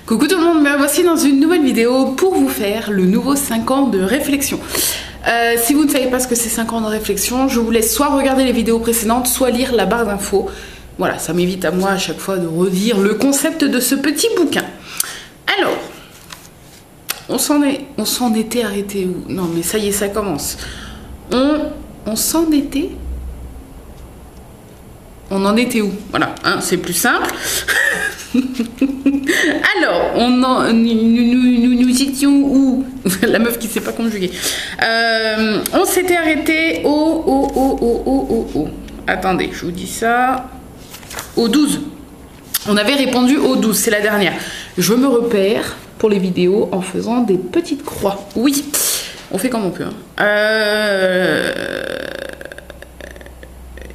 Coucou tout le monde, me voici dans une nouvelle vidéo pour vous faire le nouveau 5 ans de réflexion. Si vous ne savez pas ce que c'est 5 ans de réflexion, je vous laisse soit regarder les vidéos précédentes, soit lire la barre d'infos. Voilà, ça m'évite à moi à chaque fois de redire le concept de ce petit bouquin. Alors, on s'en était arrêté où? Non mais ça y est, ça commence. On s'en était? On en était où? Voilà, hein, c'est plus simple. Alors, nous étions où? La meuf qui sait pas conjuguer. On s'était arrêté au... Attendez, je vous dis ça. Au 12. On avait répondu au 12, c'est la dernière. Je me repère pour les vidéos en faisant des petites croix. Oui, on fait comme on peut. Hein.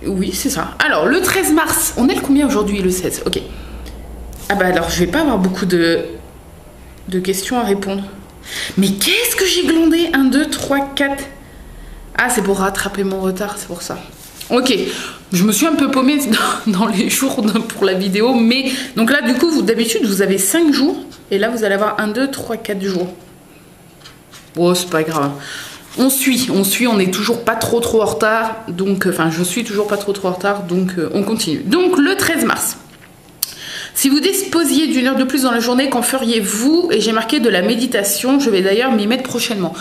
Oui, c'est ça. Alors, le 13 mars, on est le combien aujourd'hui? Le 16, ok. Ah bah alors, je vais pas avoir beaucoup de questions à répondre. Mais qu'est-ce que j'ai glandé? 1, 2, 3, 4. Ah, c'est pour rattraper mon retard, c'est pour ça. Ok, je me suis un peu paumée dans les jours pour la vidéo, mais... Donc là, du coup, d'habitude, vous avez 5 jours, et là, vous allez avoir 1, 2, 3, 4 jours. Oh, c'est pas grave. On suit, on est toujours pas trop en retard, donc... Enfin, je suis toujours pas trop en retard, donc on continue. Donc, le 13 mars. Si vous disposiez d'une heure de plus dans la journée, qu'en feriez-vous? Et j'ai marqué de la méditation, je vais d'ailleurs m'y mettre prochainement.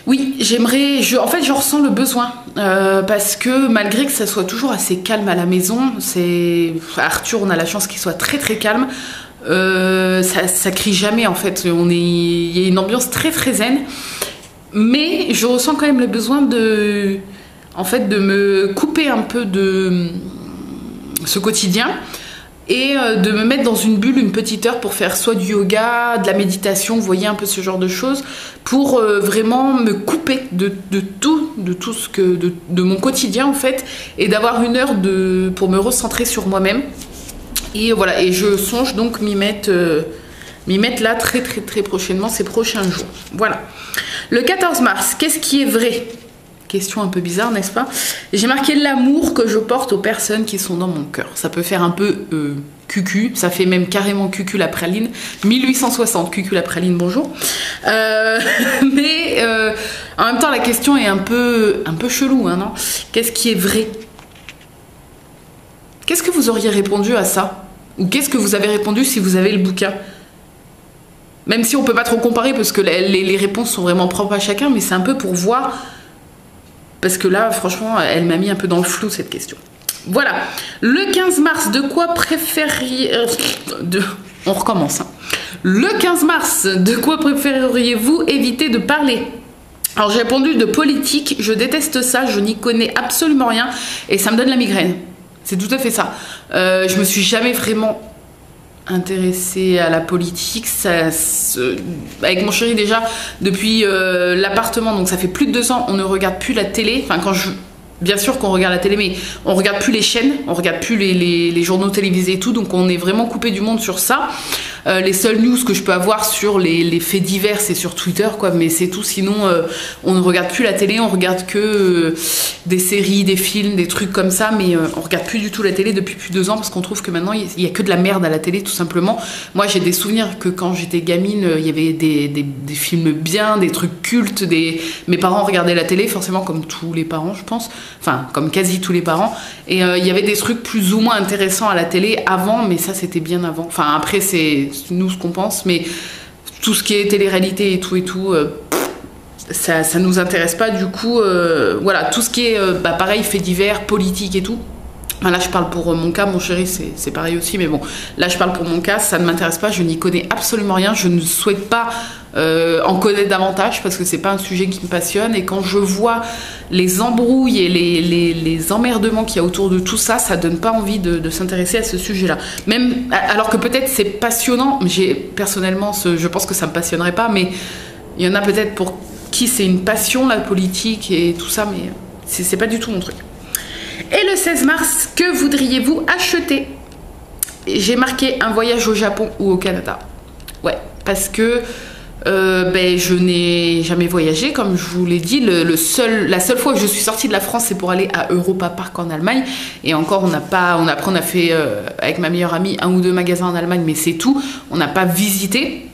Oui, j'aimerais, en fait je ressens le besoin, parce que malgré que ça soit toujours assez calme à la maison, Arthur, on a la chance qu'il soit très très calme, ça crie jamais en fait, il y a une ambiance très très zen, mais je ressens quand même le besoin de me couper un peu de ce quotidien, et de me mettre dans une bulle une petite heure pour faire soit du yoga, de la méditation, vous voyez un peu ce genre de choses, pour vraiment me couper de tout de mon quotidien en fait, et d'avoir une heure pour me recentrer sur moi-même. Et voilà, et je songe donc m'y mettre là très très très prochainement, ces prochains jours. Voilà. Le 14 mars, qu'est-ce qui est vrai? Question un peu bizarre, n'est-ce pas? J'ai marqué l'amour que je porte aux personnes qui sont dans mon cœur. Ça peut faire un peu cucu, ça fait même carrément cucu la praline. 1860, cucu la praline, bonjour. Mais en même temps, la question est un peu chelou, hein, non? Qu'est-ce qui est vrai? Qu'est-ce que vous auriez répondu à ça? Ou qu'est-ce que vous avez répondu si vous avez le bouquin? Même si on peut pas trop comparer, parce que les réponses sont vraiment propres à chacun, mais c'est un peu pour voir... Parce que là, franchement, elle m'a mis un peu dans le flou, cette question. Voilà. Le 15 mars, de quoi préfériez... On recommence. Hein. Le 15 mars, de quoi préféreriez-vous éviter de parler? Alors, j'ai répondu de politique. Je déteste ça. Je n'y connais absolument rien. Et ça me donne la migraine. C'est tout à fait ça. Je me suis jamais vraiment... intéressée à la politique, avec mon chéri déjà depuis l'appartement, donc ça fait plus de 2 ans, on ne regarde plus la télé, enfin bien sûr qu'on regarde la télé, mais on regarde plus les chaînes, on regarde plus les journaux télévisés et tout, donc on est vraiment coupé du monde sur ça. Les seules news que je peux avoir sur les faits divers, c'est sur Twitter, quoi, mais c'est tout. Sinon, on ne regarde plus la télé, on regarde que des séries, des films, des trucs comme ça, mais on regarde plus du tout la télé depuis plus de 2 ans, parce qu'on trouve que maintenant, il y a que de la merde à la télé, tout simplement. Moi, j'ai des souvenirs que quand j'étais gamine, il y avait des films bien, des trucs cultes, mes parents regardaient la télé, forcément, comme tous les parents, je pense, enfin, comme quasi tous les parents, et il y avait des trucs plus ou moins intéressants à la télé avant, mais ça, c'était bien avant. Enfin, après, c'est nous ce qu'on pense, mais tout ce qui est télé-réalité et tout, ça nous intéresse pas, du coup, voilà, tout ce qui est, pareil, faits divers, politique et tout. Là, je parle pour mon cas, mon chéri, c'est pareil aussi, mais bon, là, je parle pour mon cas, ça ne m'intéresse pas, je n'y connais absolument rien, je ne souhaite pas en connaître davantage, parce que c'est pas un sujet qui me passionne, et quand je vois les embrouilles et les emmerdements qu'il y a autour de tout ça, ça donne pas envie de s'intéresser à ce sujet-là. Même, alors que peut-être c'est passionnant, personnellement, je pense que ça me passionnerait pas, mais il y en a peut-être pour qui c'est une passion, la politique et tout ça, mais c'est pas du tout mon truc. Et le 16 mars, que voudriez-vous acheter? J'ai marqué un voyage au Japon ou au Canada. Ouais, parce que Ben, je n'ai jamais voyagé, comme je vous l'ai dit. La seule fois que je suis sortie de la France, c'est pour aller à Europa Park en Allemagne. Et encore, on a fait avec ma meilleure amie 1 ou 2 magasins en Allemagne, mais c'est tout. On n'a pas visité,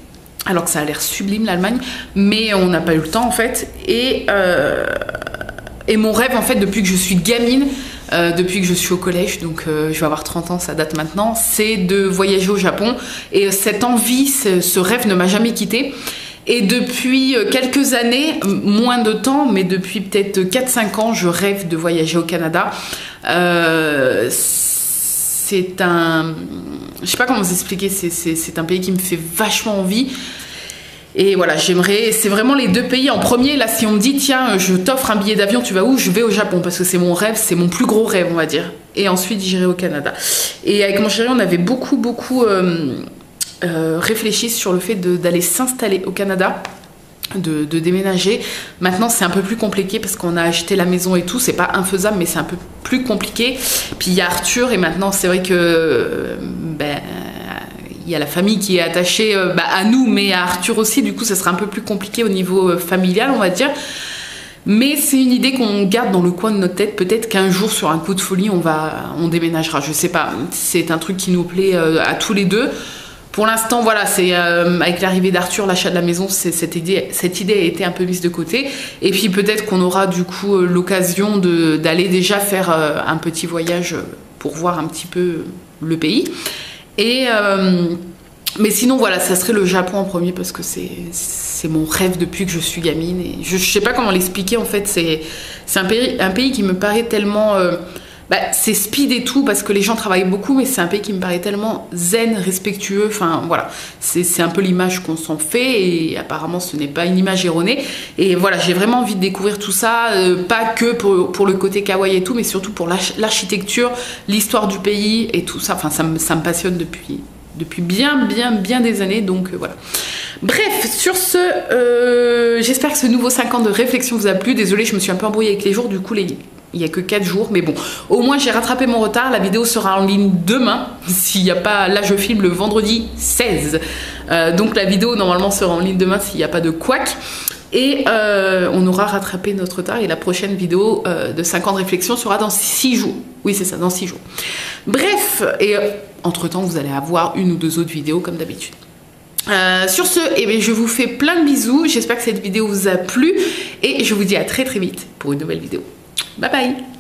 alors que ça a l'air sublime l'Allemagne, mais on n'a pas eu le temps en fait. Et mon rêve en fait, depuis que je suis gamine, depuis que je suis au collège, donc je vais avoir 30 ans, ça date maintenant, c'est de voyager au Japon. Et cette envie, ce rêve ne m'a jamais quittée. Et depuis quelques années, moins de temps, mais depuis peut-être 4-5 ans, je rêve de voyager au Canada. C'est un... Je sais pas comment vous expliquer, c'est un pays qui me fait vachement envie. Et voilà, j'aimerais... C'est vraiment les 2 pays. En premier, là, si on me dit, tiens, je t'offre un billet d'avion, tu vas où? Je vais au Japon, parce que c'est mon rêve, c'est mon plus gros rêve, on va dire. Et ensuite, j'irai au Canada. Et avec mon chéri, on avait beaucoup réfléchi sur le fait d'aller s'installer au Canada, de déménager. Maintenant, c'est un peu plus compliqué parce qu'on a acheté la maison et tout. C'est pas infaisable, mais c'est un peu plus compliqué. Puis il y a Arthur, et maintenant, c'est vrai que... il y a la famille qui est attachée à nous, mais à Arthur aussi. Du coup, ça sera un peu plus compliqué au niveau familial, on va dire. Mais c'est une idée qu'on garde dans le coin de notre tête. Peut-être qu'un jour, sur un coup de folie, on déménagera. Je sais pas. C'est un truc qui nous plaît à tous les deux. Pour l'instant, voilà, c'est avec l'arrivée d'Arthur, l'achat de la maison, cette idée a été un peu mise de côté. Et puis peut-être qu'on aura du coup l'occasion d'aller déjà faire un petit voyage pour voir un petit peu le pays. Et mais sinon, voilà, ça serait le Japon en premier parce que c'est mon rêve depuis que je suis gamine. Et je sais pas comment l'expliquer en fait. C'est un pays qui me paraît tellement... c'est speed et tout parce que les gens travaillent beaucoup, mais c'est un pays qui me paraît tellement zen, respectueux. Enfin voilà, c'est un peu l'image qu'on s'en fait et apparemment ce n'est pas une image erronée. Et voilà, j'ai vraiment envie de découvrir tout ça, pas que pour le côté kawaii et tout, mais surtout pour l'architecture, l'histoire du pays et tout ça. Enfin, ça me passionne depuis bien des années, donc voilà. Bref, sur ce, j'espère que ce nouveau 5 ans de réflexion vous a plu. Désolée, je me suis un peu embrouillée avec les jours, du coup il n'y a que 4 jours, mais bon, au moins j'ai rattrapé mon retard. La vidéo sera en ligne demain, s'il n'y a pas... Là, je filme le vendredi 16. Donc la vidéo, normalement, sera en ligne demain s'il n'y a pas de couac. Et on aura rattrapé notre retard. Et la prochaine vidéo de 5 ans de réflexion sera dans 6 jours. Oui, c'est ça, dans 6 jours. Bref, et entre-temps, vous allez avoir 1 ou 2 autres vidéos, comme d'habitude. Sur ce, je vous fais plein de bisous. J'espère que cette vidéo vous a plu. Et je vous dis à très vite pour une nouvelle vidéo. Bye bye!